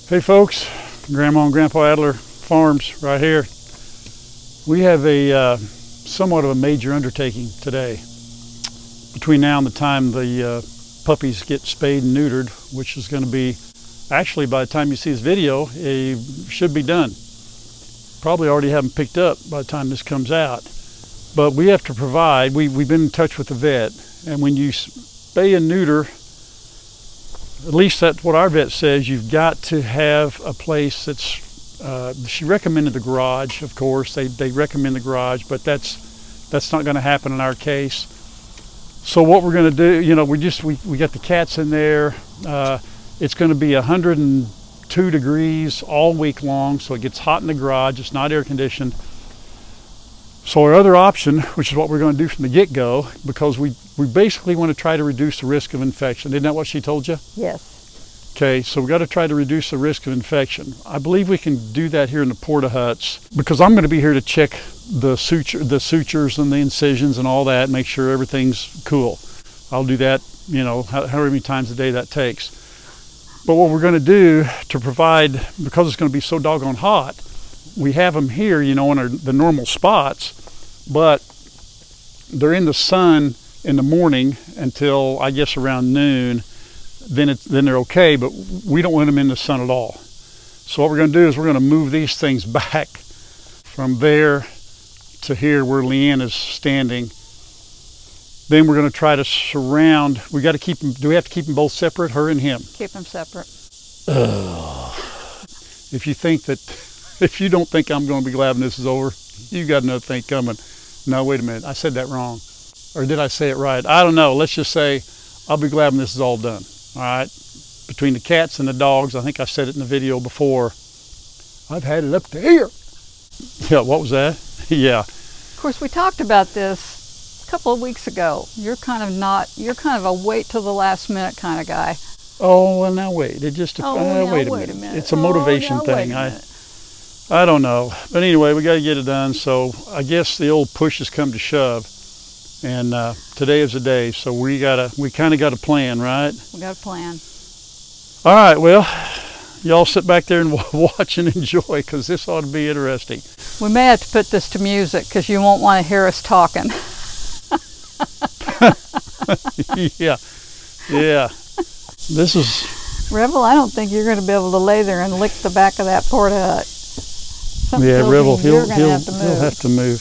Hey folks, Grandma and Grandpa Adler Farms right here. We have a somewhat of a major undertaking today. Between now and the time the puppies get spayed and neutered, which is going to be, actually by the time you see this video, it should be done. Probably already have them picked up by the time this comes out. But we have to provide, we've been in touch with the vet, and when you spay and neuter, at least that's what our vet says, you've got to have a place that's, she recommended the garage, of course. They recommend the garage, but that's not going to happen in our case. So what we're going to do, you know, we got the cats in there. It's going to be 102 degrees all week long, so it gets hot in the garage. It's not air conditioned. So our other option, which is what we're going to do from the get-go, because we basically want to try to reduce the risk of infection. Isn't that what she told you? Yes. Okay, so we've got to try to reduce the risk of infection. I believe we can do that here in the Porta Huts, because I'm going to be here to check the sutures and the incisions and all that, make sure everything's cool. I'll do that, you know, however many times a day that takes. But what we're going to do to provide, because it's going to be so doggone hot, we have them here, you know, in the normal spots, but they're in the sun in the morning until I guess around noon. Then they're okay, but we don't want them in the sun at all. So what we're going to do is we're going to move these things back from there to here where Leanne is standing. Then we're going to try to surround. We got to keep them. Do we have to keep them both separate, her and him? Keep them separate. If you don't think I'm going to be glad when this is over, you got another thing coming. No, wait a minute. I said that wrong. Or did I say it right? I don't know. Let's just say I'll be glad when this is all done. All right? Between the cats and the dogs, I think I said it in the video before, I've had it up to here. Yeah, what was that? Yeah. Of course, we talked about this a couple of weeks ago. You're kind of a wait till the last minute kind of guy. Oh, well, now wait. It just, wait a minute. It's a motivation thing. I don't know. But anyway, we got to get it done. So I guess the old push has come to shove. And today is the day. So we kind of got a plan, right? We got a plan. All right. Well, y'all sit back there and watch and enjoy, because this ought to be interesting. We may have to put this to music because you won't want to hear us talking. Yeah. Yeah. This is... Rebel, I don't think you're going to be able to lay there and lick the back of that Porta Hut. Yeah, Rebel, he'll have to move.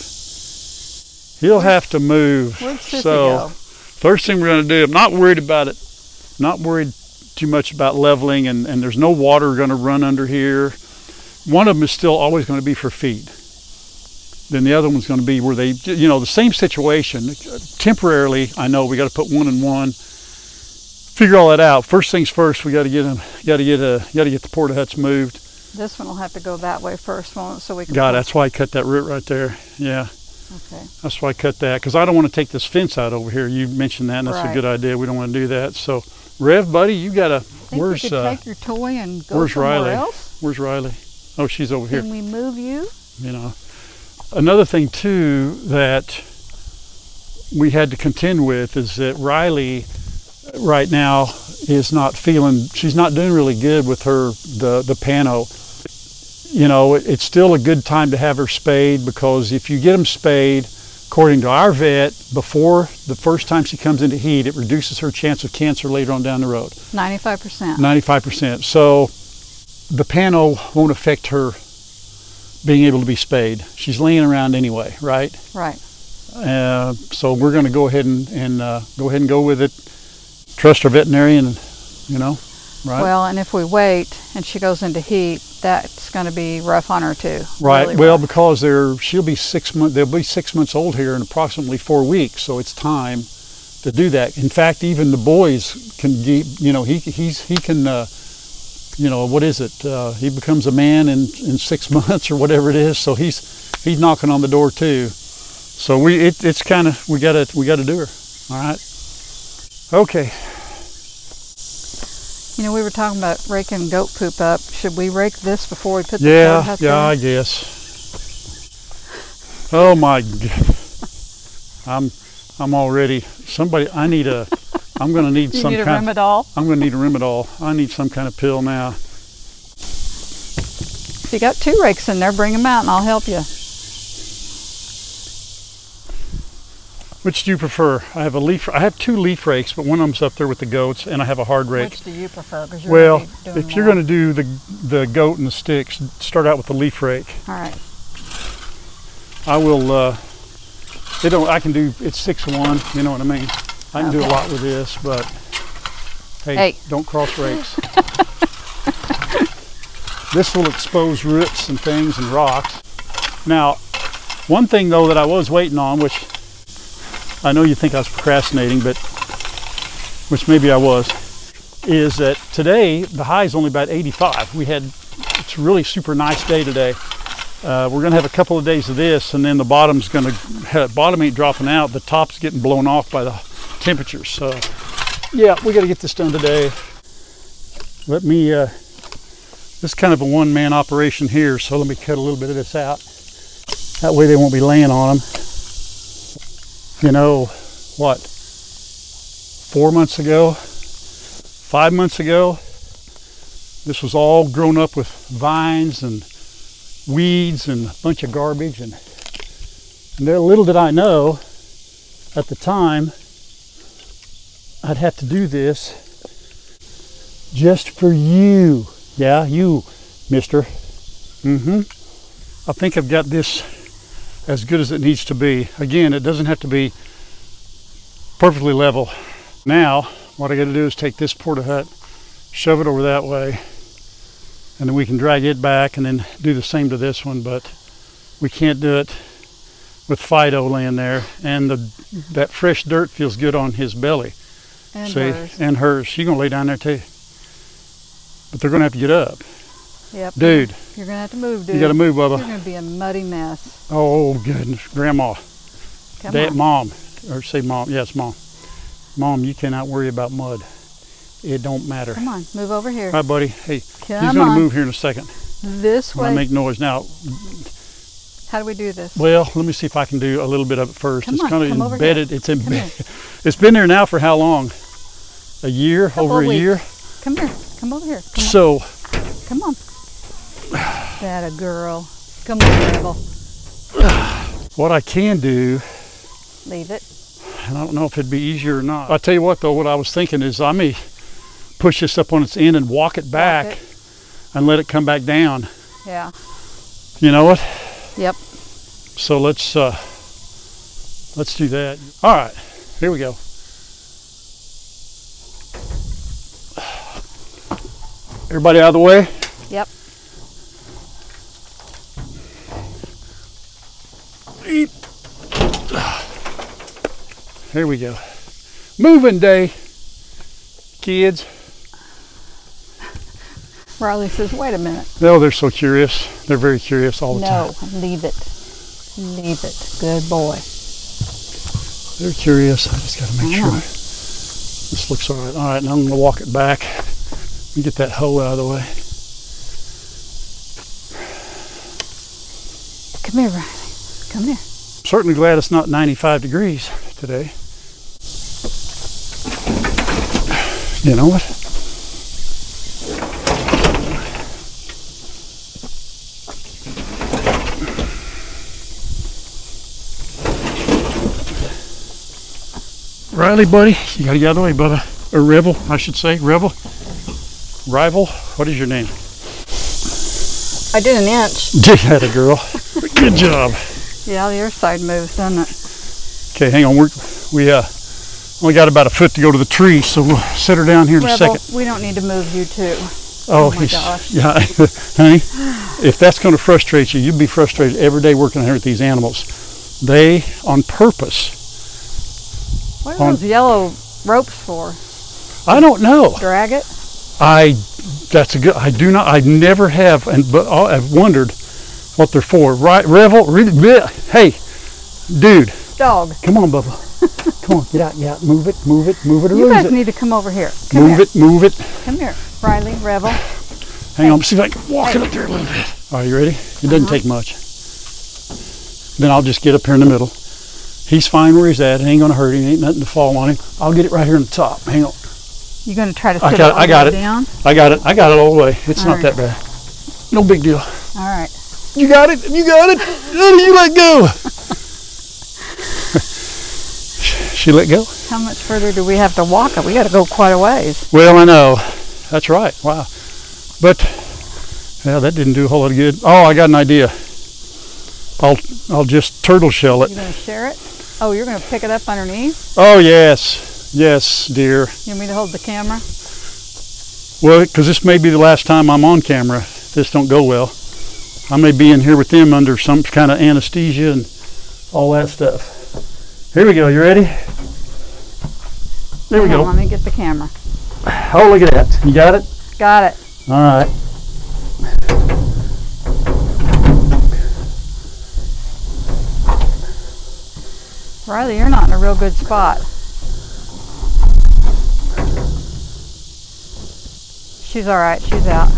He'll have to move. Where'd Sissy So, go? first thing we're going to do, I'm not worried about it. Not worried too much about leveling, and there's no water going to run under here. One of them is still always going to be for feed. Then the other one's going to be where they, you know, the same situation. Temporarily, I know we got to put one in one. Figure all that out. First things first, we got to get the Porta Huts moved. This one will have to go that way first, won't it? So we can. God, that's why I cut that root right there. Yeah. Okay. That's why I cut that, because I don't want to take this fence out over here. You mentioned that, and that's a good idea. We don't want to do that. So, Rev, buddy, you got to. Where's you could take your toy and go where's somewhere Riley? else? Where's Riley? Oh, she's over here. Can we move you? You know, another thing too that we had to contend with is that Riley right now is not feeling. She's not doing really good with the pano. You know, it's still a good time to have her spayed, because if you get them spayed, according to our vet, before the first time she comes into heat, it reduces her chance of cancer later on down the road. 95%. 95%. So the pano won't affect her being able to be spayed. She's laying around anyway, right? Right. So we're going to go ahead and go with it. Trust our veterinarian, you know. Right. Well, and if we wait and she goes into heat, that's going to be rough on her too. Right. Really well, rough. Because she'll be 6 months. They'll be 6 months old here in approximately 4 weeks. So it's time to do that. In fact, even the boys can, you know, he can, you know, what is it? He becomes a man in 6 months or whatever it is. So he's knocking on the door too. So it's kind of we gotta do her. All right. Okay. You know, we were talking about raking goat poop up. Should we rake this before we put the Porta Hut there? Yeah, I guess. Oh my God. I'm already, somebody, I'm going to need some kind of, Rimadol? I'm going to need a Rimadol. I need some kind of pill now. you got 2 rakes in there, bring them out and I'll help you. Which do you prefer? I have 2 leaf rakes, but one of them's up there with the goats, and I have a hard rake. Which do you prefer? Well, if you're going to do the goat and the sticks, start out with the leaf rake. All right. I will. I can do. It's 6-1. You know what I mean. I can do a lot with this, but hey. Don't cross rakes. This will expose roots and things and rocks. Now, one thing though that I was waiting on, which I know you think I was procrastinating, but which maybe I was, is that today the high is only about 85. It's a really super nice day today. We're going to have a couple of days of this, and then the bottom ain't dropping out. The top's getting blown off by the temperatures. So yeah, we got to get this done today. Let me, this is kind of a one-man operation here, so let me cut a little bit of this out. That way they won't be laying on them. You know, what, 4 months ago, 5 months ago, this was all grown up with vines and weeds and a bunch of garbage. And little did I know at the time I'd have to do this just for you. Yeah, you, mister. I think I've got this as good as it needs to be. Again, it doesn't have to be perfectly level. Now, what I got to do is take this porta hut, shove it over that way, and then we can drag it back and then do the same to this one, but we can't do it with Fido laying there. And that fresh dirt feels good on his belly. And see? Hers. And hers. She's going to lay down there too. But they're going to have to get up. Yep. Dude. You're going to have to move, dude. You got to move, Bubba. You're going to be a muddy mess. Oh, goodness. Grandma. Come on. Mom. Or say mom. Yes, Mom. Mom, you cannot worry about mud. It don't matter. Come on, move over here. All right, buddy. Hey, Come he's going on. to move here in a second. This way. I make noise. Now, how do we do this? well, let me see if I can do a little bit of it first. Come It's on, kind come of over embedded. here. It's embedded. It's been there now for how long? A year? Over a year? Come here. Come over here. Come So, on. Come on. That a girl. Come on, Rebel. what I can do, Leave it. and I don't know if it'd be easier or not. I'll tell you what, though, what I was thinking is I may push this up on its end and walk it back and let it come back down. Yeah. You know what? Yep. So let's do that. All right, here we go. Everybody out of the way? Yep. Here we go. Moving day, kids. Riley says, wait a minute. Oh, they're so curious. They're very curious all the time. No, leave it. Leave it. Good boy. They're curious. I just got to make sure this looks all right. All right, now I'm going to walk it back. Let me get that hoe out of the way. Come here, Riley. Come here. I'm certainly glad it's not 95 degrees today. You know what? Riley, buddy, you gotta get out of the way, Bubba. Or Revel, I should say. Revel. Rival. What is your name? I did an inch. You had a girl. Good job. Yeah, the other side moves, doesn't it? Okay, hang on. We only got about a foot to go to the tree, so we'll set her down here in a Rebel, second. we don't need to move you too. Oh my gosh. Yeah, honey, if that's going to frustrate you, you'd be frustrated every day working here with these animals. They, on purpose. What are those yellow ropes for? I don't know. Drag it? That's a good, I never have, but I've wondered what they're for. Right, Revel, hey, dude. Dog. Come on, Bubba. Come on, get out, move it, or you lose guys it. need to come over here. Come move here. it, move it. Come here, Riley, Revel. Hang on, see if I can walk it up there a little bit. All right, you ready? It doesn't take much. Then I'll just get up here in the middle. He's fine where he's at. It ain't gonna hurt him. Ain't nothing to fall on him. I'll get it right here on the top. Hang on. You're gonna try to sit I got it. down? I got it all the way. It's not that bad. No big deal. All You got it? You got it? You let go. She let go? How much further do we have to walk? We got to go quite a ways. Well, I know. That's right. Wow. But, yeah, that didn't do a whole lot of good. Oh, I got an idea. I'll just turtle shell it. You're going to share it? Oh, you're going to pick it up underneath? Oh, yes. Yes, dear. You want me to hold the camera? Well, because this may be the last time I'm on camera if this don't go well. I may be in here with them under some kind of anesthesia and all that stuff. Here we go. You ready? There we go. Let me get the camera. Oh, look at that. You got it? Got it. All right. Riley, you're not in a real good spot. She's all right. She's out.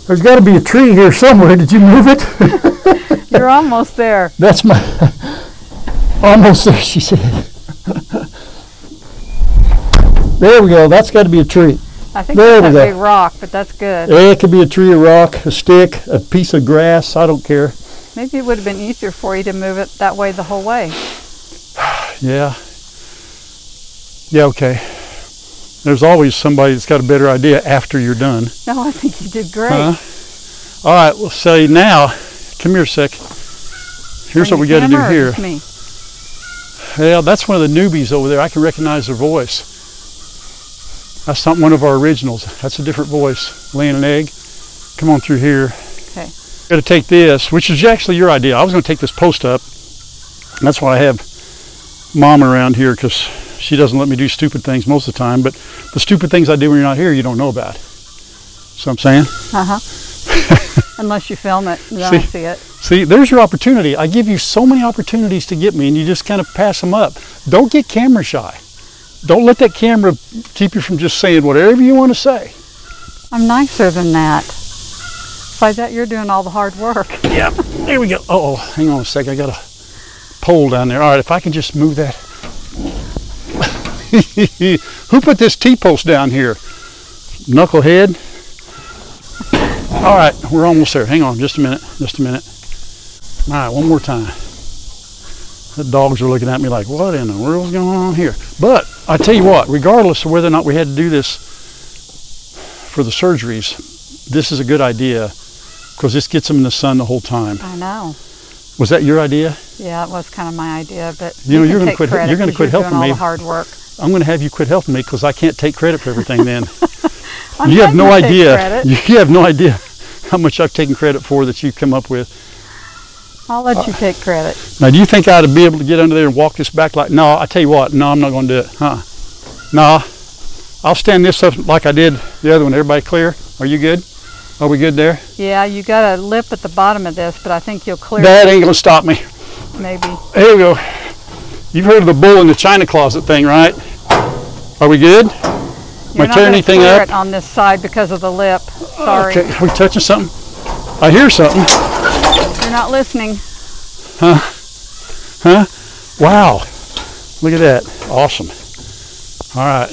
There's got to be a tree here somewhere. Did you move it? You're almost there. That's my... Almost there, she said. There we go. That's got to be a tree. I think that's a big rock, but that's good. Yeah, it could be a tree, a rock, a stick, a piece of grass. I don't care. Maybe it would have been easier for you to move it that way the whole way. Yeah. Yeah, okay. There's always somebody that's got a better idea after you're done. No, I think you did great. All right, well, say now, come here a sec. Here's what we got to do here. Me? Well, that's one of the newbies over there. I can recognize their voice. That's not one of our originals. That's a different voice, laying an egg. Come on through here. Okay. Got to take this, which is actually your idea. I was going to take this post up. And that's why I have Mom around here, because she doesn't let me do stupid things most of the time. But the stupid things I do when you're not here, you don't know about. So I'm saying? Uh-huh. Unless you film it, then I see it. See, there's your opportunity. I give you so many opportunities to get me, and you just kind of pass them up. Don't get camera shy. Don't let that camera keep you from just saying whatever you want to say. I'm nicer than that. Besides that, you're doing all the hard work. Yeah, there we go. Oh, hang on a sec. I got a pole down there. All right, if I can just move that. Who put this T-post down here? Knucklehead? All right, we're almost there. Hang on just a minute. Just a minute. All right, one more time. The dogs are looking at me like, what in the world's going on here? But I tell you what, regardless of whether or not we had to do this for the surgeries, this is a good idea because this gets them in the sun the whole time. I know. Was that your idea? Yeah, it was kind of my idea, but you know, you're going to quit. You're going to quit helping me. All the hard work. I'm going to have you quit helping me because I can't take credit for everything. Then you have no idea. You have no idea how much I've taken credit for that you've come up with. I'll let you take credit. Now, do you think I ought to be able to get under there and walk this back like? No, I tell you what. No, I'm not going to do it. No, I'll stand this up like I did the other one. Everybody clear? Are you good? Are we good there? Yeah, you got a lip at the bottom of this, but I think you'll clear. That ain't going to stop me. Maybe. Here we go. You've heard of the bull in the china closet thing, right? Are we good? Am I tearing anything up? You're not going to clear it on this side because of the lip. Sorry. Okay, are we touching something? I hear something. You're not listening. Huh? Huh? Wow. Look at that. Awesome. All right.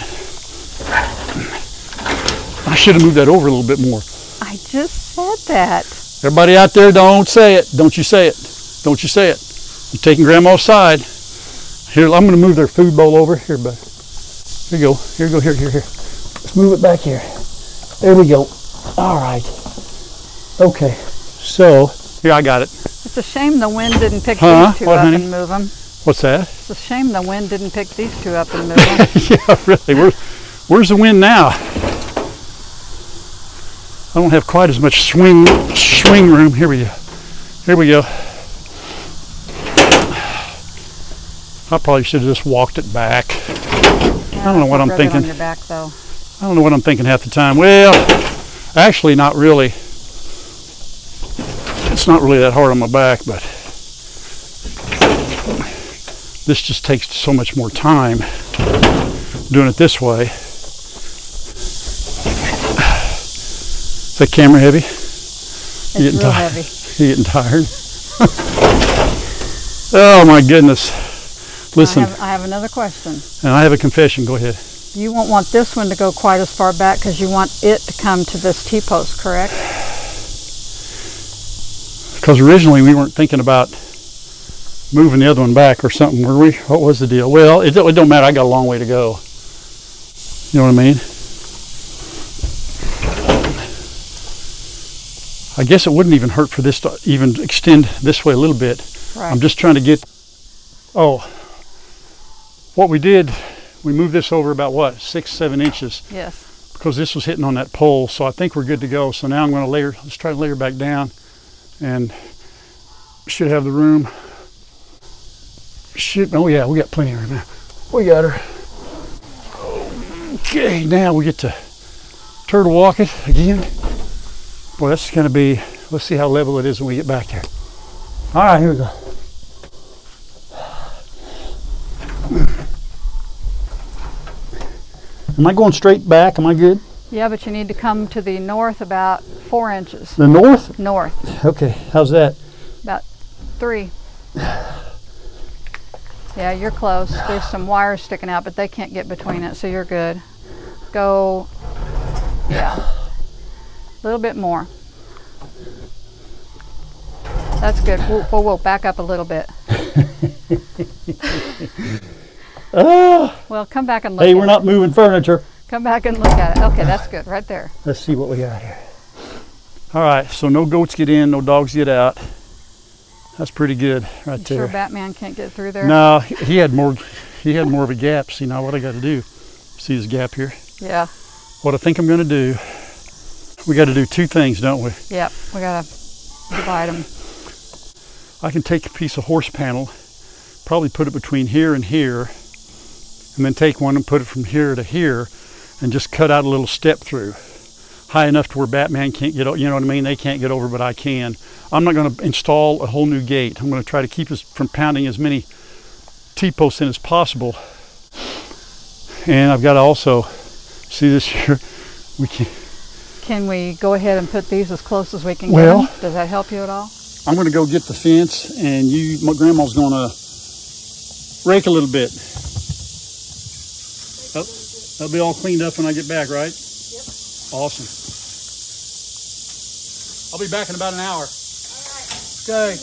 I should have moved that over a little bit more. I just said that. Everybody out there, don't say it. Don't you say it. Don't you say it. I'm taking Grandma's side. Here, I'm going to move their food bowl over. Here, bud. Here you go. Here you go. Here. Let's move it back here. There we go. All right. Okay. So, here, I got it. It's a shame the wind didn't pick these two up and move them. What's that? It's a shame the wind didn't pick these two up and move them. Yeah, really. Where's the wind now? I don't have quite as much swing room. Here we go. I probably should have just walked it back. Yeah, I don't know what I'm thinking. On your back, though. I don't know what I'm thinking half the time. Well, actually, not really. It's not really that hard on my back, but this just takes so much more time doing it this way. Is that camera heavy? It's real heavy. You getting tired? Oh my goodness. Listen. I have another question. And I have a confession. Go ahead. You won't want this one to go quite as far back because you want it to come to this T-post, correct? Because originally we weren't thinking about moving the other one back or something, were we? What was the deal? Well, it don't matter. I got a long way to go. You know what I mean? I guess it wouldn't even hurt for this to even extend this way a little bit. Right. I'm just trying to get, what we did, we moved this over about what, 6-7 inches. Yes. Because this was hitting on that pole, so I think we're good to go. So now I'm going to layer, let's try to layer back down, and should have the room. Oh yeah, we got plenty of room now. We got her. Okay, now we get to turtle walk it again. Boy, that's going to be, let's see how level it is when we get back there. All right, here we go. Am I going straight back? Am I good? Yeah, but you need to come to the north about 4 inches. The north? North. Okay, how's that? About 3. Yeah, you're close. There's some wires sticking out, but they can't get between it, so you're good. Go, yeah, a little bit more. That's good. Whoa, back up a little bit. Well, come back and look at it. Hey, we're not moving furniture. Come back and look at it. Okay, that's good, right there. Let's see what we got here. All right, so no goats get in, no dogs get out. That's pretty good right there. Sure Batman can't get through there? No, he had more of a gap. See now what I got to do. See this gap here? Yeah. What I think I'm going to do, we got to do 2 things, don't we? Yep, we got to divide them. I can take a piece of horse panel, probably put it between here and here, and then take one and put it from here to here, and just cut out a little step through, high enough to where Batman can't get over, you know what I mean? They can't get over, but I can. I'm not going to install a whole new gate. I'm going to try to keep us from pounding as many T-posts in as possible. And I've got to also, see this here, we Can we go ahead and put these as close as we can get them? Does that help you at all? I'm going to go get the fence, and my grandma's going to rake a little bit. That'll be all cleaned up when I get back, right? Yep. Awesome. I'll be back in about an hour. All right. Okay.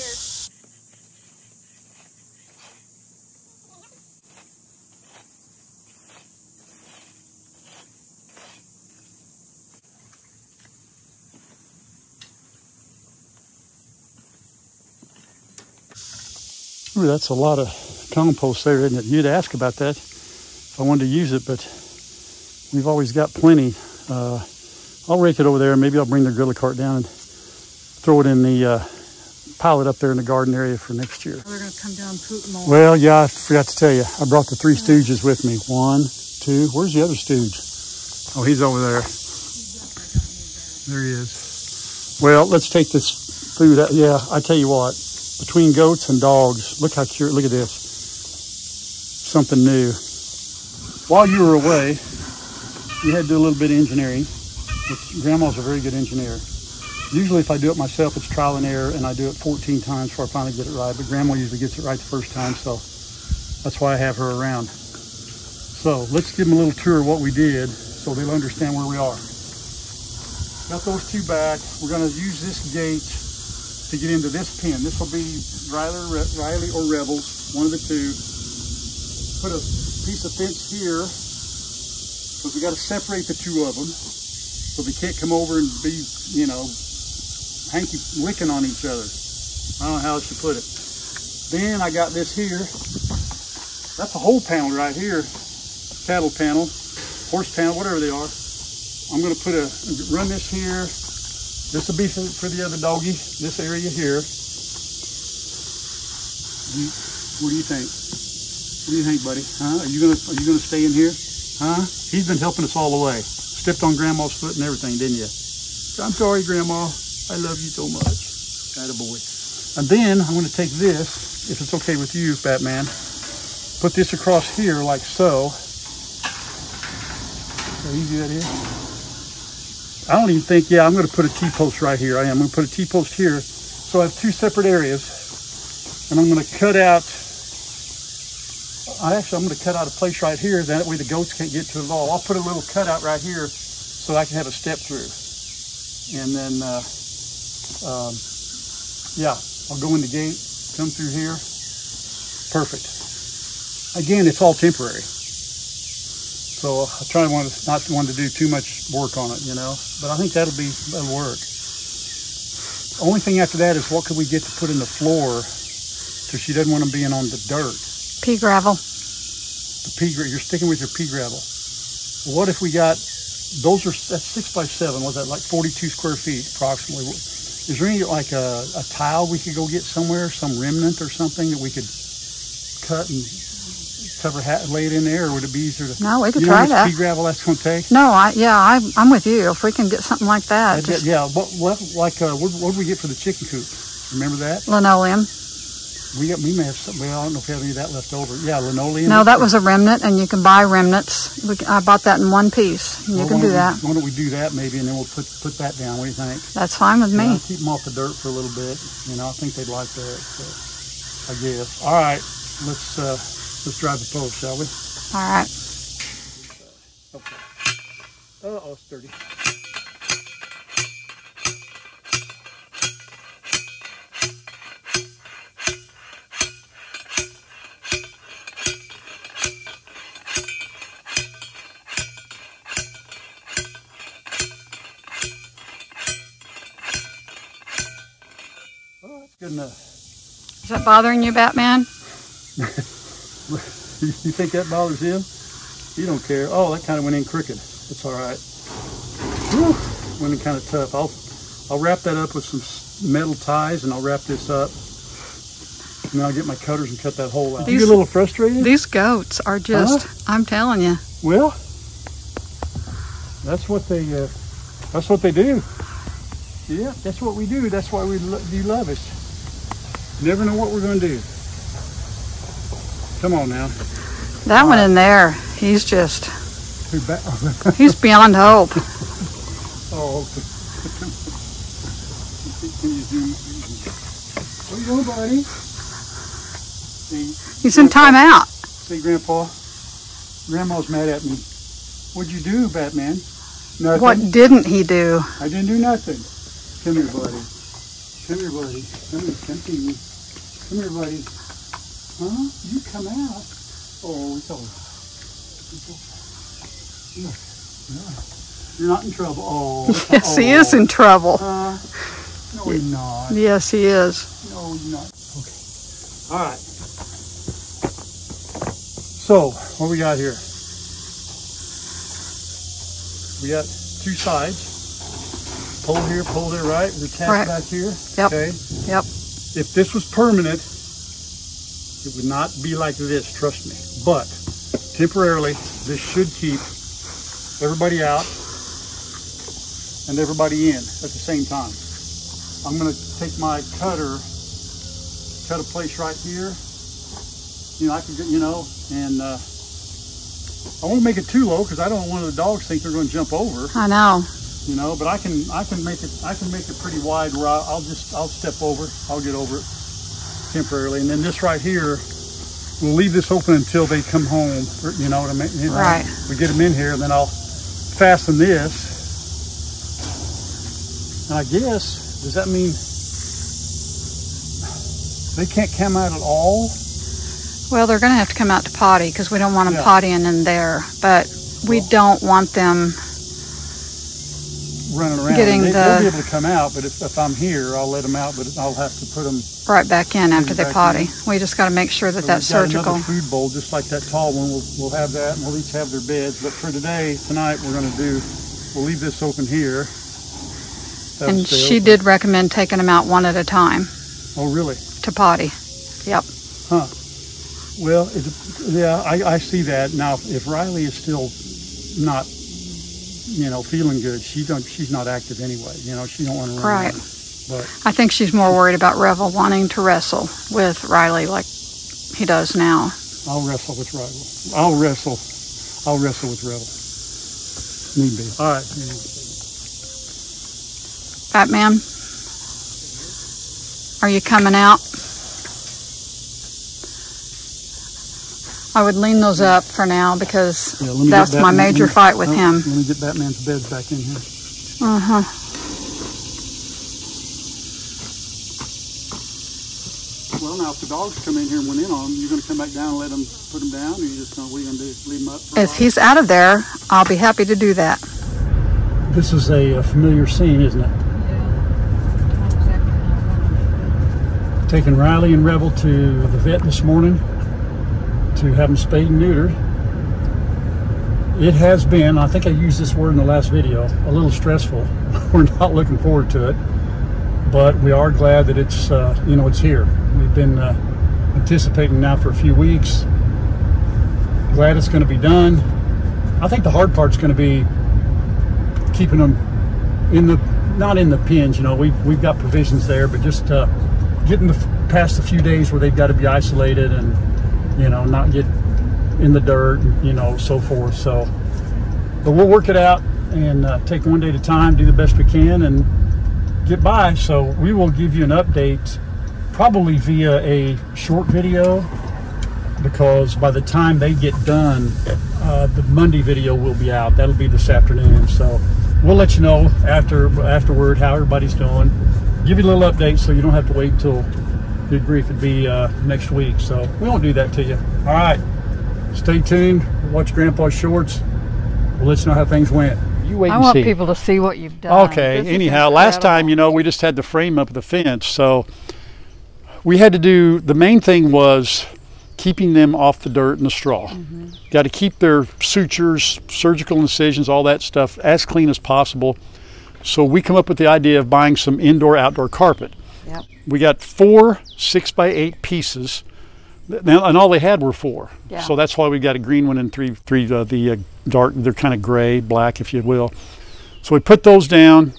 Ooh, that's a lot of compost there, isn't it? You'd ask about that if I wanted to use it, but we've always got plenty. I'll rake it over there, and maybe I'll bring the gorilla cart down and throw it in the pile it up there in the garden area for next year. We're going to come down and poop more. Well, yeah, I forgot to tell you. I brought the 3 stooges with me. 1, 2. Where's the other stooge? Oh, he's over there. There he is. Well, let's take this food out. Yeah, I tell you what. Between goats and dogs, look how cute. Look at this. Something new. While you were away, you had to do a little bit of engineering. Grandma's a very good engineer. Usually if I do it myself, it's trial and error, and I do it 14 times before I finally get it right. But Grandma usually gets it right the first time, so that's why I have her around. So let's give them a little tour of what we did so they'll understand where we are. Got those 2 back. We're going to use this gate to get into this pen. This will be Riley or Rebels, one of the 2. Put a piece of fence here, because we got to separate the 2 of them, so they can't come over and be, you know, hanky licking on each other. I don't know how else to put it. Then I got this here. That's a whole panel right here. Cattle panel, horse panel, whatever they are. I'm going to run this here. This will be for the other doggy, this area here. What do you think? What do you think, buddy? Huh? Are you gonna stay in here? Huh? He's been helping us all the way. Stepped on Grandma's foot and everything, didn't you? I'm sorry, Grandma. I love you so much. Attaboy. And then I'm gonna take this, if it's okay with you, Batman. Put this across here like so. So you do that here. I don't even think, yeah, I'm going to put a T-post right here. I am going to put a T-post here. So I have 2 separate areas. And I'm going to cut out I'm going to cut out a place right here. That way the goats can't get to it at all. I'll put a little cutout right here so I can have a step through. And then, yeah, I'll go in the gate, come through here. Perfect. Again, it's all temporary. So I try not to do too much work on it, you know. But I think that'll work. Only thing after that is what could we get to put in the floor so she doesn't want them being on the dirt. Pea gravel. The pea gravel. You're sticking with your pea gravel. What if we got, that's 6 by 7. Was that like 42 square feet approximately? Is there any like a tile we could go get somewhere, some remnant or something that we could cut and lay it in there, or would it be easier to? No, we could try that. Pea gravel that's going to take? No, I'm with you. If we can get something like that. Yeah. What did we get for the chicken coop? Remember that? Linoleum. We may have some. Well, I don't know if we have any of that left over. Yeah, linoleum. No, that was a remnant, and you can buy remnants. I bought that in one piece. And you can do that. Why don't we do that maybe, and then we'll put that down. What do you think? That's fine with me. I'll keep them off the dirt for a little bit. You know, I think they'd like that. So, I guess. All right, let's drive the pole, shall we? All right. Okay. Oh, it's dirty. Oh, that's good enough. Is that bothering you, Batman? You think that bothers him? He don't care. Oh, that kind of went in crooked. It's all right. Whew. Went in kind of tough. I'll wrap that up with some metal ties, and I'll wrap this up. And then I'll get my cutters and cut that hole out. You get a little frustrated? These goats are just, I'm telling you. Well, that's what they do. Yeah, that's what we do. That's why you love us. You never know what we're going to do. Come on now. That one in there, he's just, he's beyond hope. Oh, okay. Can you zoom? What are you doing, buddy? See, he's in timeout. See, Grandma's mad at me. What'd you do, Batman? Nothing. What didn't he do? I didn't do nothing. Come here, buddy. Come here, buddy. Come here, come see me. Come here, buddy. Huh? You come out. Oh, it's all right. Look. You're not in trouble. Oh. Yes, he is in trouble. No, he's not. Yes, he is. No, he's not. Okay. All right. So, what we got here? We got 2 sides. Pole here, right? The tap back here. Yep. Okay. Yep. If this was permanent, it would not be like this, trust me. But temporarily, this should keep everybody out and everybody in at the same time. I'm going to take my cutter, cut a place right here. You know, I can get, you know, and I won't make it too low because I don't want one of the dogs think they're going to jump over. I know. You know, but I can make it pretty wide where I'll step over. I'll get over it temporarily, and then this right here, we'll leave this open until they come home. You know what I mean? You know, right. We get them in here, and then I'll fasten this. And I guess, does that mean they can't come out at all? Well, they're going to have to come out to potty because we don't want them pottying in there, but we don't want them running around. They'll be able to come out, but if I'm here, I'll let them out, but I'll have to put them right back in after they potty. We just got to make sure that that's surgical. Another food bowl, just like that tall one. We'll have that, and we'll each have their beds. But for tonight, we'll leave this open here. And she did recommend taking them out one at a time. Oh, really? To potty. Yep. Huh. Well, yeah, I see that. Now, if Riley is still not, you know, feeling good, she's not active anyway. You know, she don't want to run around. But I think she's more worried about Revel wanting to wrestle with Riley like he does now. I'll wrestle with Riley. I'll wrestle with Revel. Need be. All right. Batman, are you coming out? I would lean those up for now because Yeah, that's my major fight with him. Let me get Batman's beds back in here. Well, now if the dogs come in here and went in on them, you're going to come back down and let them put them down, or you just going to, what are you going to do? Leave them up? If he's out of there, I'll be happy to do that. This is a familiar scene, isn't it? Taking Riley and Rebel to the vet this morning to have them spayed and neutered. It has been, I think I used this word in the last video, a little stressful. We're not looking forward to it, but we are glad that it's, you know, it's here. We've been anticipating now for a few weeks. Glad it's going to be done. I think the hard part's going to be keeping them in the, not in the pens, you know, we've got provisions there, but just getting past a few days where they've got to be isolated and, you know, not get in the dirt, and, you know, so forth. So, but we'll work it out and take one day at a time, do the best we can, and get by. So we will give you an update probably via a short video, because by the time they get done, the Monday video will be out. That'll be this afternoon. So we'll let you know afterward how everybody's doing. Give you a little update so you don't have to wait till, good grief, it'd be next week. So we won't do that to you. All right, stay tuned. Watch Grandpa's shorts. We'll let you know how things went. You wait and see. I want people to see what you've done. Okay, anyhow, last time, you know, we just had the frame up the fence. So we had to do, the main thing was keeping them off the dirt and the straw. Got to keep their sutures, surgical incisions, all that stuff as clean as possible. So we come up with the idea of buying some indoor-outdoor carpet. Yep. We got 4 6x8 pieces, and all they had were 4. Yeah. So that's why we got a green one and three the dark, they're kind of gray, black, if you will. So we put those down.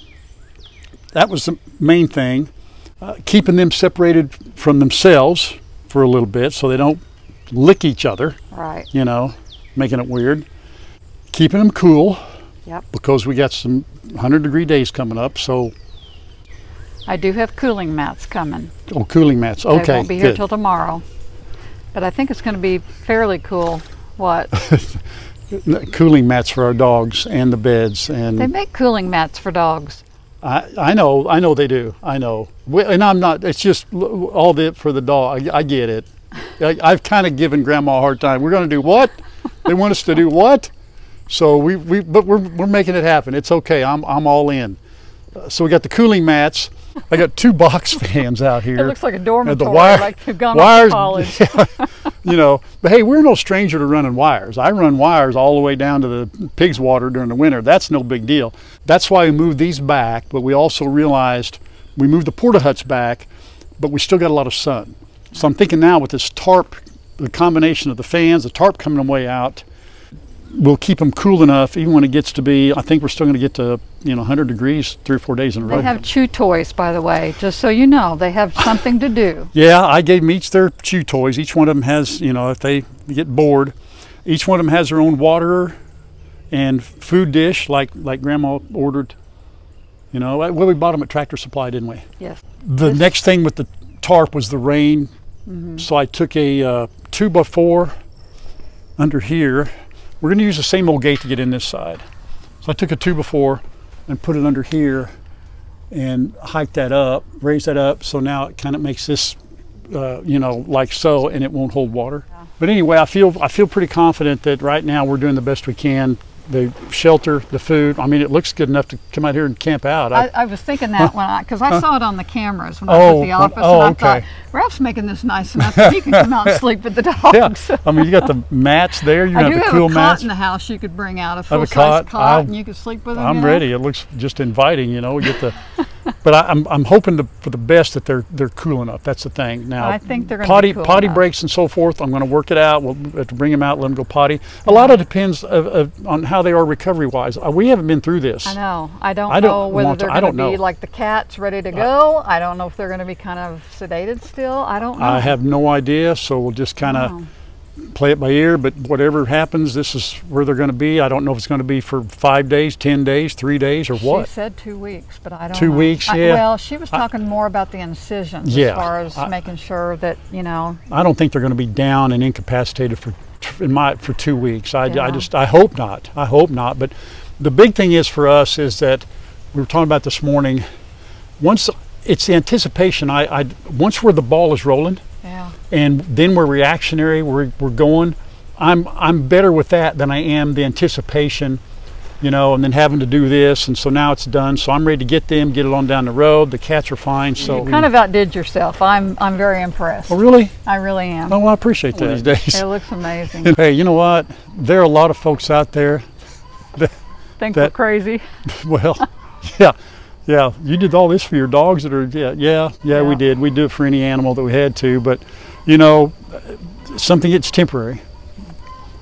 That was the main thing. Keeping them separated from themselves for a little bit so they don't lick each other. Right. You know, making it weird. Keeping them cool. Yep. Because we got some 100-degree days coming up, so. I do have cooling mats coming. Oh, cooling mats. Okay, they won't be here till tomorrow, but I think it's going to be fairly cool. What? Cooling mats for our dogs and the beds, and they make cooling mats for dogs. I know they do. I know, and I'm not. It's just all for the dog. I get it. I've kind of given Grandma a hard time. We're going to do what? They want us to do what? So but we're making it happen. It's okay. I'm all in. So we got the cooling mats. I got 2 box fans out here. It looks like a dormitory, like they've gone wires, to college. Yeah, you know, but hey, we're no stranger to running wires. I run wires all the way down to the pig's water during the winter. That's no big deal. That's why we moved these back, but we also realized we moved the porta huts back, but we still got a lot of sun. So I'm thinking now with this tarp, the combination of the fans, the tarp coming way out, we'll keep them cool enough even when it gets to be, I think we're still going to get to, you know, 100 degrees 3 or 4 days in a row. They have chew toys, by the way, just so you know. They have something to do. Yeah, I gave them each their chew toys. Each one of them has, you know, if they get bored, each one of them has their own water and food dish like Grandma ordered. You know, well, we bought them at Tractor Supply, didn't we? Yes. The next thing with the tarp was the rain. So I took a 2x4 under here. We're going to use the same old gate to get in this side. So I took a 2x4 and put it under here and hiked that up, raised that up, so now it kind of makes this, you know, like so, and it won't hold water. Yeah. But anyway, I feel pretty confident that right now we're doing the best we can. The shelter, the food, I mean, it looks good enough to come out here and camp out. I was thinking that because I saw it on the cameras when I was at the office, and I thought, Ralph's making this nice enough that he can come out and sleep with the dogs. Yeah, I mean, you got the mats there, you have the cool mats. I do have a cot in the house you could bring out, a full-size cot, and you could sleep with them. I'm ready. It looks just inviting, you know. We get the, but I'm hoping for the best that they're cool enough. That's the thing. Now, I think they're going to be cool potty enough. breaks and so forth. I'm going to work it out. We'll have to bring them out, let them go potty. A lot of it depends on how they are recovery-wise. We haven't been through this. I know. I don't know whether they're going to be like the cats, ready to go. I don't know if they're going to be kind of sedated still. I don't know. I have no idea, so we'll just kind of play it by ear, but whatever happens, this is where they're going to be. I don't know if it's going to be for 5 days, 10 days, 3 days, or what. She said 2 weeks, but I don't know. 2 weeks, yeah. Well, she was talking more about the incisions as far as making sure that, you know. I don't think they're going to be down and incapacitated for for 2 weeks. I hope not. I hope not. But the big thing is for us is that we were talking about this morning. Once it's the anticipation. Once the ball is rolling, and then we're reactionary. We're going. I'm better with that than I am the anticipation. You know, and then having to do this, and so now it's done. So I'm ready to get it on down the road. The cats are fine. So you kind of outdid yourself. I'm very impressed. Oh, really? I really am. Oh, well, I appreciate that these days. It looks amazing. Hey, you know what? There are a lot of folks out there that think we're crazy. Well, yeah. You did all this for your dogs that are yeah. We did. We do it for any animal that we had to, but you know, something that's temporary.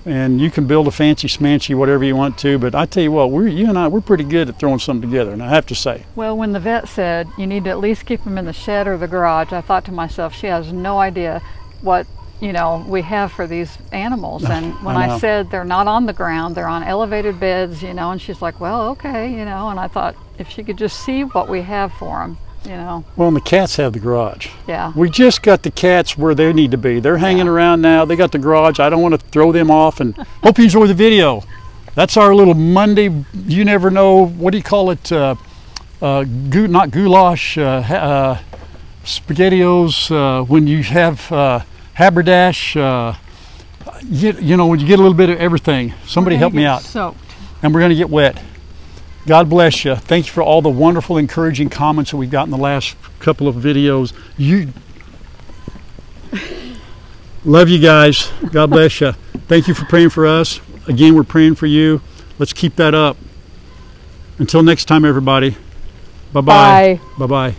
And you can build a fancy smancy whatever you want to, but I tell you what, you and I, we're pretty good at throwing something together, and I have to say. Well, when the vet said you need to at least keep them in the shed or the garage, I thought to myself, she has no idea what, you know, we have for these animals. And when I said they're not on the ground, they're on elevated beds, you know, and she's like, well, okay, you know, and I thought if she could just see what we have for them, you know. Well, and the cats have the garage. Yeah. We just got the cats where they need to be. They're hanging around now. They got the garage. I don't want to throw them off. And hope you enjoy the video. That's our little Monday, you never know, what do you call it? Not goulash, SpaghettiOs, when you have haberdash, you know, when you get a little bit of everything. Somebody help me out. Soaked. And we're going to get wet. God bless you. Thank you for all the wonderful, encouraging comments that we've got in the last couple of videos. Love you guys. God bless you. Thank you for praying for us. Again, we're praying for you. Let's keep that up. Until next time, everybody. Bye-bye. Bye-bye.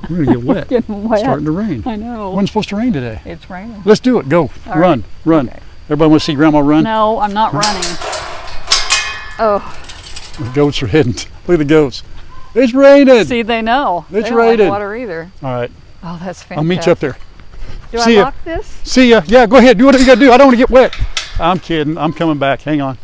We're going to get wet. Getting wet. It's starting to rain. I know. It wasn't supposed to rain today. It's raining. Let's do it. Go. All run. right. Run. Okay. Everybody want to see Grandma run? No, I'm not running. Oh. The goats are hidden. Look at the goats. It's raining. See, they know. It's they raining. don't like water either. All right. Oh, that's fantastic. I'll meet you up there. Do See I ya. lock this? See ya. Yeah, go ahead. Do whatever you got to do. I don't want to get wet. I'm kidding. I'm coming back. Hang on.